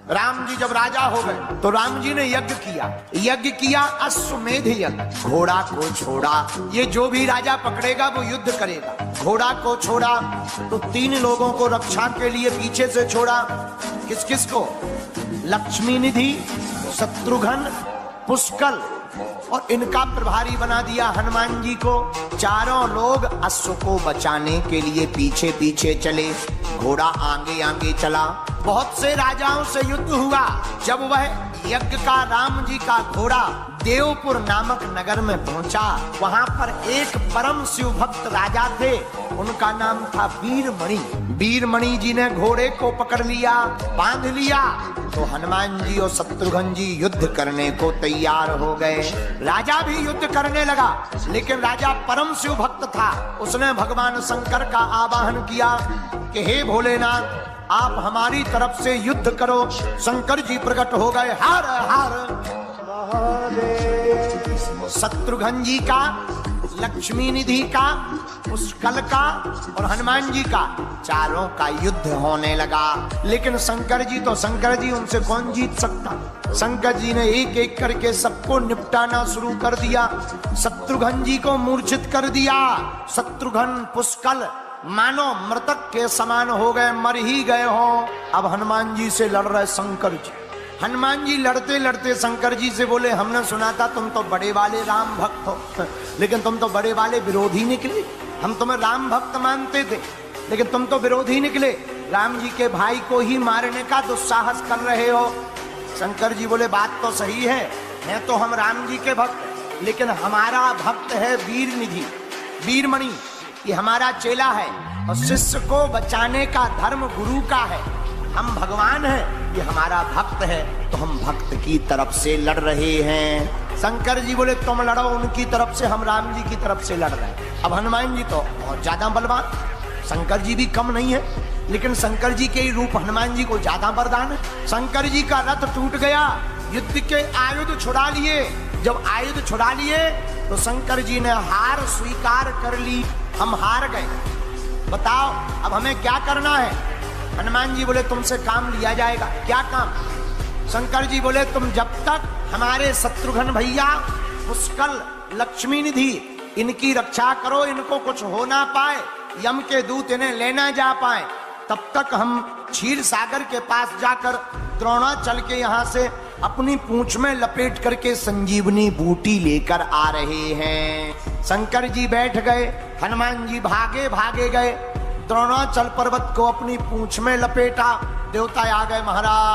राम जी जब राजा हो गए तो राम जी ने यज्ञ किया अश्वमेध यज्ञ। घोड़ा को छोड़ा, ये जो भी राजा पकड़ेगा वो युद्ध करेगा। घोड़ा को छोड़ा तो 3 लोगों को रक्षा के लिए पीछे से छोड़ा। किस किस को? लक्ष्मी निधि, शत्रुघ्न, पुष्कल, और इनका प्रभारी बना दिया हनुमान जी को। चारों लोग अश्व को बचाने के लिए पीछे पीछे चले, घोड़ा आगे आगे चला। बहुत से राजाओं से युद्ध हुआ। जब वह यज्ञ का राम जी का घोड़ा देवपुर नामक नगर में पहुंचा, वहां पर एक परम शिव भक्त राजा थे, उनका नाम था वीरमणि। वीरमणि जी ने घोड़े को पकड़ लिया, बांध लिया, तो हनुमान जी और शत्रुघ्न जी युद्ध करने को तैयार हो गए। राजा भी युद्ध करने लगा, लेकिन राजा परम शिव भक्त था। उसने भगवान शंकर का आवाहन किया कि हे भोलेनाथ, आप हमारी तरफ से युद्ध करो। शंकर जी प्रकट हो गए। हर हर शत्रुघ्न जी का, लक्ष्मी निधि का, पुष्कल का और हनुमान जी का, चारों का युद्ध होने लगा। लेकिन शंकर जी उनसे कौन जीत सकता? शंकर जी ने एक एक करके सबको निपटाना शुरू कर दिया। शत्रुघ्न जी को मूर्छित कर दिया। शत्रुघ्न, पुष्कल मानो मृतक के समान हो गए, मर ही गए हो। अब हनुमान जी से लड़ रहे शंकर जी। हनुमान जी लड़ते लड़ते शंकर जी से बोले, हमने सुना था तुम तो बड़े वाले राम भक्त हो, लेकिन तुम तो बड़े वाले विरोधी निकले। हम तुम्हें राम भक्त मानते थे, लेकिन तुम तो विरोधी निकले। राम जी के भाई को ही मारने का दुस्साहस कर रहे हो। शंकर जी बोले, बात तो सही है तो हम राम जी के भक्त, लेकिन हमारा भक्त है वीरनिधि, वीरमणि, ये हमारा चेला है और शिष्य को बचाने का धर्म गुरु का है। हम भगवान हैं, ये हमारा भक्त है, तो हम भक्त की तरफ से लड़ रहे हैं। शंकर जी बोले, तुम लड़ो उनकी तरफ से, हम राम जी की तरफ से लड़ रहे हैं। अब हनुमान जी तो बहुत ज्यादा बलवान, शंकर जी भी कम नहीं है, लेकिन शंकर जी के ही रूप हनुमान जी को ज्यादा वरदान है। शंकर जी का रथ टूट गया, युद्ध के आयुध छुड़ा लिए। जब आयुध छुड़ा लिए तो शंकर जी ने हार स्वीकार कर ली। हम हार गए, बताओ अब हमें क्या करना है? हनुमान जी बोले, तुमसे काम लिया जाएगा। क्या काम? शंकर जी बोले, तुम जब तक हमारे शत्रुघ्न भैया, पुष्कल, लक्ष्मी निधि, इनकी रक्षा करो, इनको कुछ हो ना पाए, यम के दूत इन्हें लेना जा पाए, तब तक हम क्षीर सागर के पास जाकर द्रोणाचल के यहाँ से अपनी पूंछ में लपेट करके संजीवनी बूटी लेकर आ रहे हैं। शंकर जी बैठ गए, हनुमान जी भागे भागे गए, द्रोणाचल पर्वत को अपनी पूंछ में लपेटा। देवता आ गए, महाराज